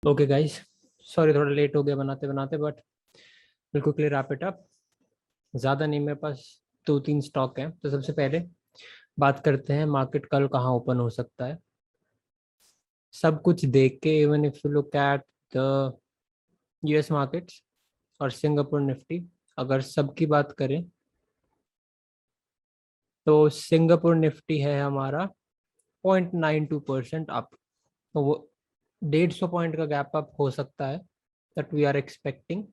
Okay guys, sorry थोड़ा late हो गया बनाते बनाते, but will quickly wrap it up. ज़्यादा नहीं, मेरे पास दो तीन स्टॉक हैं। तो सबसे पहले बात करते हैं मार्केट कल कहाँ ओपन हो सकता है। सब कुछ देख के, even if you look at the US markets और सिंगापुर निफ्टी, अगर सबकी बात करें तो सिंगापुर निफ्टी है हमारा 0.92% अप। तो वो 150 पॉइंट का गैप अप हो सकता है, दैट वी आर एक्सपेक्टिंग।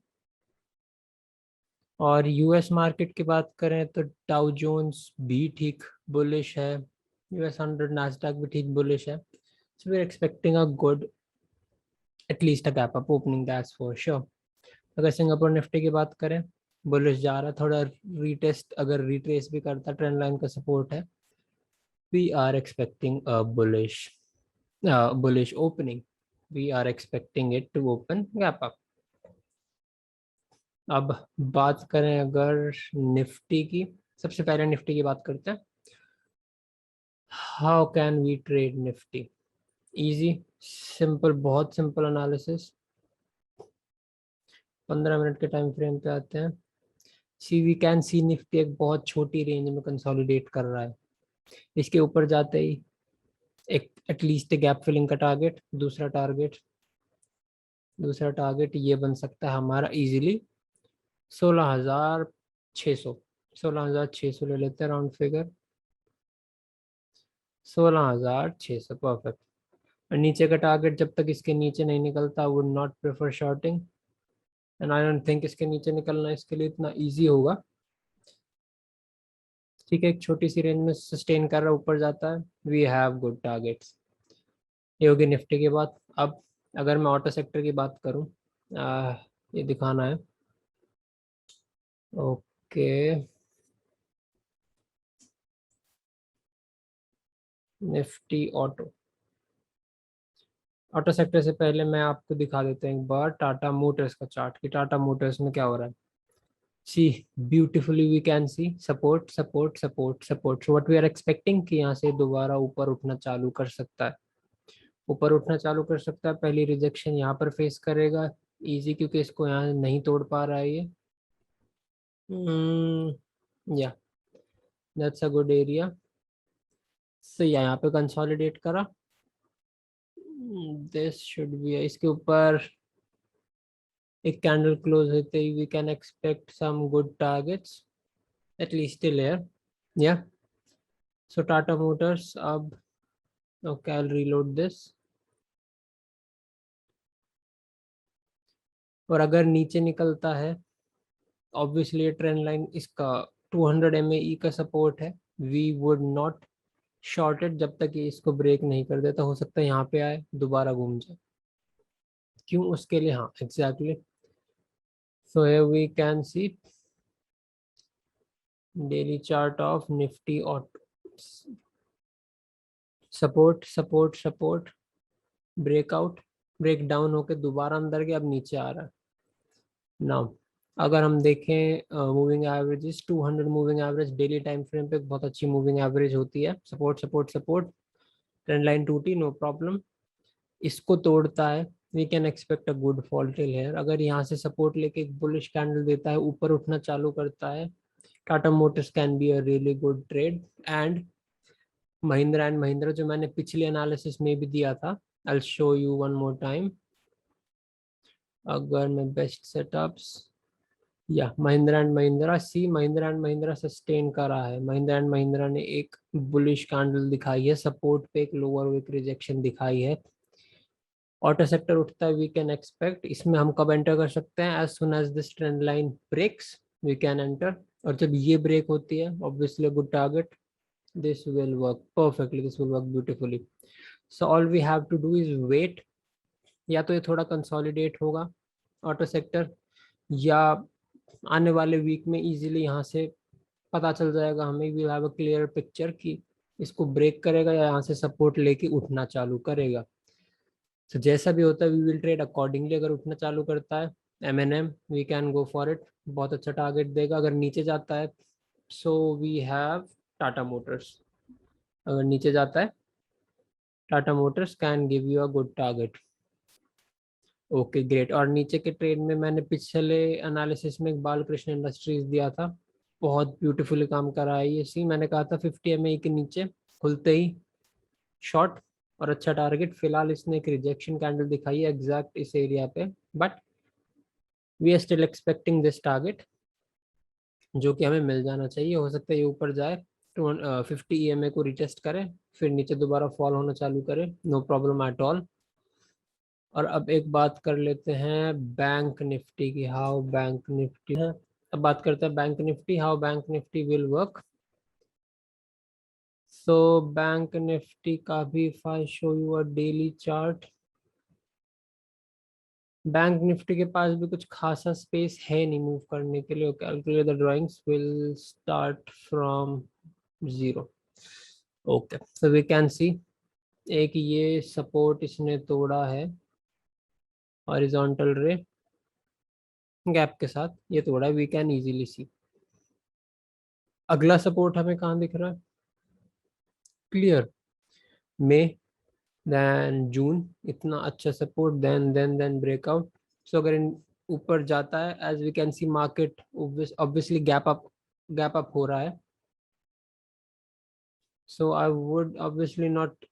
और यूएस मार्केट की बात करें तो डाउ जोन्स भी ठीक बुलिश है, यूएस 100 नास्डैक भी ठीक बुलिश है। So we are expecting a good at least a gap up opening, that's for sure. अगर सिंगापुर निफ्टी की बात करें, बुलिश जा रहा है थोड़ा, रीटेस्ट अगर रिट्रेस भी करता, ट्रेंड लाइन का सपोर्ट है। We are expecting a bullish opening, we are expecting it to open gap up. अब बात करें अगर निफ्टी की, सबसे पहले निफ्टी की बात करते हैं। How can we trade Nifty? Easy, simple, बहुत सिंपल एनालिसिस। 15 मिनट के टाइम फ्रेम पे आते हैं। See we can see Nifty एक बहुत छोटी रेंज में कंसोलिडेट कर रहा है। इसके ऊपर जाते ही एक एटलीस्ट गैप फिलिंग का टारगेट, दूसरा टारगेट ये बन सकता है हमारा इजीली 16,600। 16,600 ले लेते हैं राउंड फिगर, 16,600 परफेक्ट। और नीचे का टारगेट जब तक इसके नीचे नहीं निकलता, would not prefer shorting, and I don't think इसके नीचे निकलना इसके लिए इतना इजी होगा। ठीक है, एक छोटी सी रेंज में सस्टेन कर रहा है, ऊपर जाता है, वी हैव गुड टारगेट्स। ये होगी निफ्टी की बात। अब अगर मैं ऑटो सेक्टर की बात करूं, ये दिखाना है। Okay, Nifty auto, auto sector से पहले मैं आपको दिखा देता हूँ एक बार टाटा मोटर्स का चार्ट, कि टाटा मोटर्स में क्या हो रहा है। See, beautifully we can see support support support support. So what we are expecting कि यहाँ से दोबारा ऊपर उठना चालू कर सकता है, ऊपर उठना चालू कर सकता है। पहली रिजेक्शन यहाँ पर फेस करेगा इजी, क्योंकि इसको यहाँ नहीं तोड़ पा रहा है ये। या दैट्स अ गुड एरिया। सो यहाँ पे कंसोलिडेट करा, दिस शुड बी, इसके ऊपर एक कैंडल क्लोज होते ही we can expect some good targets at least till here. या सो टाटा मोटर्स, अब okay, I will reload this. और अगर नीचे निकलता है, ऑब्वियसली ये ट्रेंड लाइन इसका 200 MAE का सपोर्ट है, वी वुड नॉट शॉर्टेड जब तक ये इसको ब्रेक नहीं कर देता। हो सकता है यहाँ पे आए, दोबारा घूम जाए, क्यों उसके लिए, हाँ exactly. So here we can see daily chart of Nifty auto, support support support, breakout, break down होकर दोबारा अंदर के अब नीचे आ रहा है। नाउ अगर हम देखें moving averages, 200 moving average daily time frame पे बहुत अच्छी मूविंग एवरेज होती है। Support support support, trend line टूटी, नो प्रॉब्लम, इसको तोड़ता है, we can expect a good fall till here. अगर यहाँ से सपोर्ट लेके एक बुलिश कैंडल देता है, ऊपर उठना चालू करता है, Tata Motors can be a really good trade. And Mahindra and Mahindra, जो मैंने पिछले एनालिसिस में भी दिया था, I show you one more time. अगर मैं बेस्ट सेटअप्स, या Mahindra and Mahindra, see Mahindra and Mahindra sustain कर रहा है। महिंद्रा एंड महिंद्रा ने एक बुलिश कैंडल दिखाई है, सपोर्ट पे एक लोअर विक रिजेक्शन दिखाई है। ऑटो सेक्टर उठता है, वी कैन एक्सपेक्ट, इसमें हम कब एंटर कर सकते हैं? As soon as this trend line breaks we can enter. और जब ये ब्रेक होती है, obviously good target, this will work perfectly, this will work beautifully. So all we have to do is wait. या तो ये थोड़ा कंसोलिडेट होगा ऑटो सेक्टर, या आने वाले वीक में इजीली यहाँ से पता चल जाएगा हमें, we have a clear picture कि इसको ब्रेक करेगा या यहाँ से सपोर्ट लेके उठना चालू करेगा। तो जैसा भी होता है वी विल ट्रेड अकॉर्डिंगली। अगर उठना चालू करता है M&M, we can go for it, बहुत अच्छा टारगेट देगा। अगर नीचे जाता है, so we have Tata Motors, अगर नीचे जाता है Tata Motors can give you a good target. Okay great. और नीचे के ट्रेड में मैंने पिछले एनालिसिस में एक बालकृष्ण इंडस्ट्रीज दिया था, बहुत ब्यूटीफुली काम करा है ये। सी मैंने कहा था 50 MA के नीचे खुलते ही शॉर्ट और अच्छा टारगेट। फिलहाल इसने एक रिजेक्शन कैंडल दिखाई है एग्जैक्ट इस एरिया पे, but we are still expecting this target, जो कि हमें मिल जाना चाहिए। हो सकता है ये ऊपर जाए, 50 EMA को रिटेस्ट करे, फिर नीचे दोबारा फॉल होना चालू करे, नो प्रॉब्लम एट ऑल। और अब एक बात कर लेते हैं बैंक निफ्टी की, हाउ बैंक निफ्टी है। अब बात करते हैं bank Nifty, how bank Nifty will work. So bank Nifty का भी, if I show you a daily chart, bank Nifty के पास भी कुछ खासा स्पेस है नहीं मूव करने के लिए। Calculate the drawings will start from zero. Okay so we can see एक ये सपोर्ट इसने तोड़ा है हॉरिजॉन्टल रे गैप के साथ, ये तोड़ा वी कैन इजीली सी। अगला सपोर्ट हमें कहाँ दिख रहा है, क्लियर, मई देन जून, इतना अच्छा सपोर्ट, देन ब्रेकआउट। सो अगर इन ऊपर जाता है, as we can see market obviously gap up हो रहा है। So I would obviously not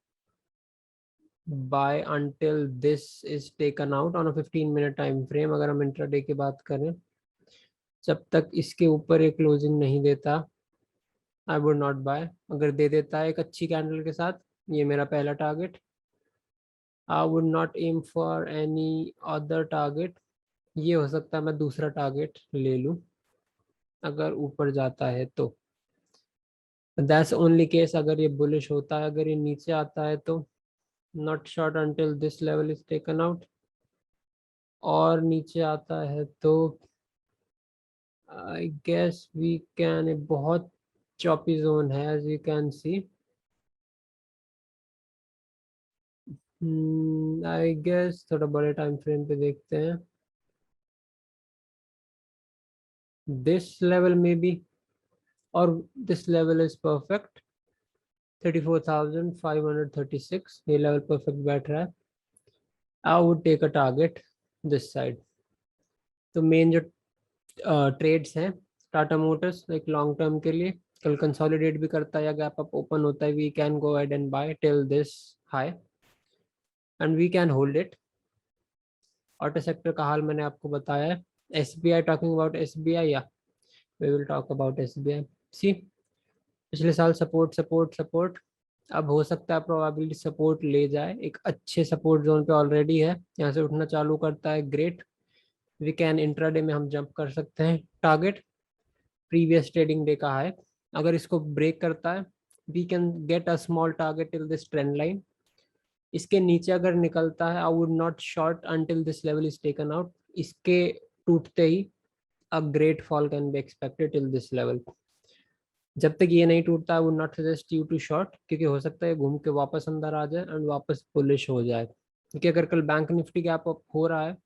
buy until this is taken out on a 15-minute time frame. अगर हम इंट्राडे की बात करें, जब तक इसके ऊपर एक क्लोजिंग नहीं देता आई वुड नॉट बाय। अगर दे देता है एक अच्छी कैंडल के साथ, ये मेरा पहला target, I would not aim for any other target. ये हो सकता है मैं दूसरा टारगेट ले लूं अगर ऊपर जाता है तो। दैट्स ओनली केस अगर ये बुलिश होता है। अगर ये नीचे आता है तो not short until this level is taken out, और नीचे आता है तो आई गेस वी कैन, बहुत चॉपी जोन है as you can see. I guess थोड़ा बड़े टाइम फ्रेम पे देखते हैं, दिस लेवल में भी, और दिस लेवल इज परफेक्ट, 34,536, ये लेवल परफेक्ट बैठ रहा है। I would take a target this side. तो मेन जो ट्रेड्स हैं, टाटा मोटर्स एक लॉन्ग टर्म के लिए, कल कंसोलिडेट भी करता है या गैप अप ओपन होता है, we can go ahead and buy till this high and we can hold it. Auto sector का हाल मैंने आपको बताया है। SBI, टॉकिंग अबाउट SBI, या we will talk about SBI। See पिछले साल सपोर्ट सपोर्ट सपोर्ट, अब हो सकता है प्रोबेबिलिटी सपोर्ट ले जाए, एक अच्छे सपोर्ट जोन पे ऑलरेडी है, यहाँ से उठना चालू करता है, ग्रेट। वी कैन इंट्राडे में हम जंप कर सकते हैं। टारगेट प्रीवियस ट्रेडिंग डे का है, अगर इसको ब्रेक करता है we can get a small target till this trend line. इसके नीचे अगर निकलता है I would not short until this level is taken out. इसके टूटते ही a great fall can be expected till this level. जब तक ये नहीं टूटता है would not suggest you to short, क्योंकि हो सकता है घूम के वापस अंदर आ जाए एंड वापस बुलिश हो जाए। क्योंकि अगर कल बैंक निफ्टी गैप अप हो रहा है,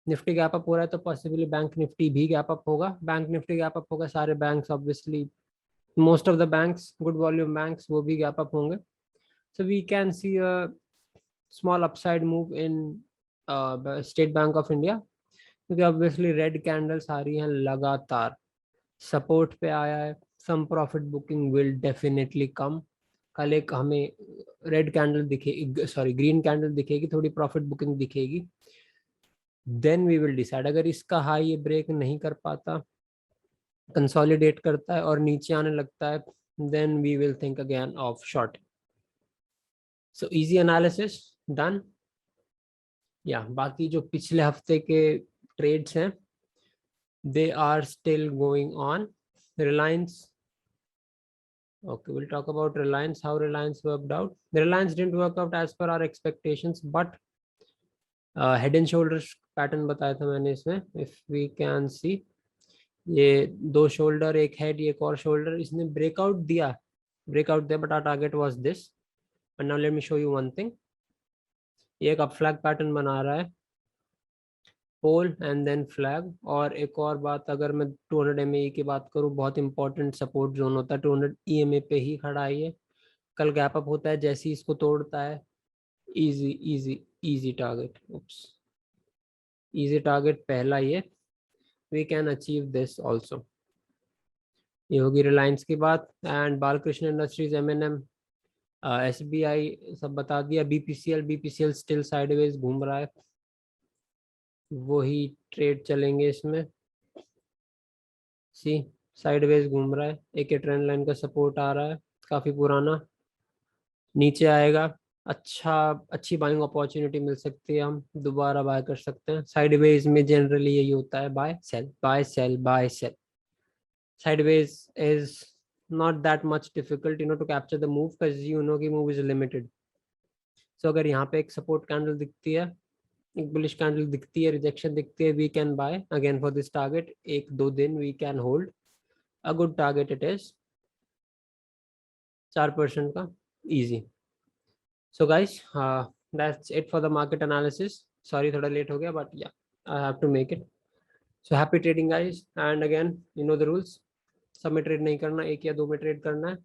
निफ्टी गैप अप हो रहा है, तो पॉसिबली बैंक निफ्टी भी गैप अप होगा। बैंक निफ्टी गैप अप होगा, सारे banks obviously, most of the banks, good volume banks, वो भी गैप अप होंगे। So we can see a small upside move in State Bank of India, क्योंकि obviously red candles आ रही हैं लगातार, सपोर्ट पे आया है, some profit booking will definitely come. कल एक हमें रेड कैंडल दिखेगी, सॉरी ग्रीन कैंडल दिखेगी, थोड़ी प्रॉफिट बुकिंग दिखेगी, देन वी विल डिसाइड। अगर इसका हाई ये ब्रेक नहीं कर पाता, कंसोलिडेट करता है और नीचे आने लगता है, then we will think again of short. So easy analysis done. या बाकी जो पिछले हफ्ते के ट्रेड्स हैं, they are still going on. Reliance, okay, we'll talk about Reliance, how Reliance worked out. Reliance didn't work out as per our expectations, but head and shoulders pattern बताया था मैंने इसमें, if we can see, ये दो shoulder एक head एक और shoulder, इसने ब्रेकआउट दिया, but our target was this. And now let me show you one thing, ये एक अप फ्लैग पैटर्न बना रहा है, पोल एंड देन फ्लैग। और एक और बात, अगर मैं 200 MA की बात करूँ, बहुत इंपॉर्टेंट सपोर्ट जोन होता है, 200 EMA पे ही खड़ा है ये। कल गैप अप होता है, जैसे ही इसको तोड़ता है easy target. Oops, easy target पहला ये. We can achieve this also. ये होगी रिलायंस की बात. And Balkrishna industries, M&M, SBI सब बता दिया. बीपीसीएल स्टिल साइडवेज घूम रहा है, वही ट्रेड चलेंगे इसमें. सी साइडवेज घूम रहा है. एक ट्रेंड लाइन का सपोर्ट आ रहा है काफी पुराना, नीचे आएगा. अच्छी बाइंग अपॉर्चुनिटी मिल सकती है, हम दोबारा बाय कर सकते हैं. साइडवेज में जनरली यही होता है, buy sell buy sell buy sell. Sideways is not that much difficult, to capture the move, because कि move is limited. So अगर यहाँ पे एक सपोर्ट कैंडल दिखती है, एक बुलिश कैंडल दिखती है, रिजेक्शन दिखती है, we can buy again for this target. 1-2 दिन we can hold. A good target it is. 4% का easy. So guys, that's it for the market analysis. Sorry थोड़ा लेट हो गया, but yeah I have to make it. So happy trading guys. And again the rules. सब में trade नहीं करना, 1 या 2 में ट्रेड करना है.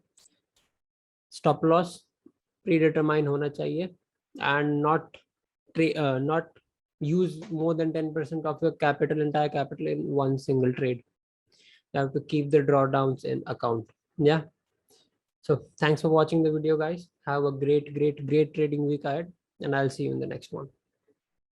स्टॉप लॉस प्री डिटरमाइन होना चाहिए. And not use more than 10% of your entire capital in one single trade. You have to keep the drawdowns in account. Yeah. So thanks for watching the video, guys. Have a great trading week ahead, and I'll see you in the next one.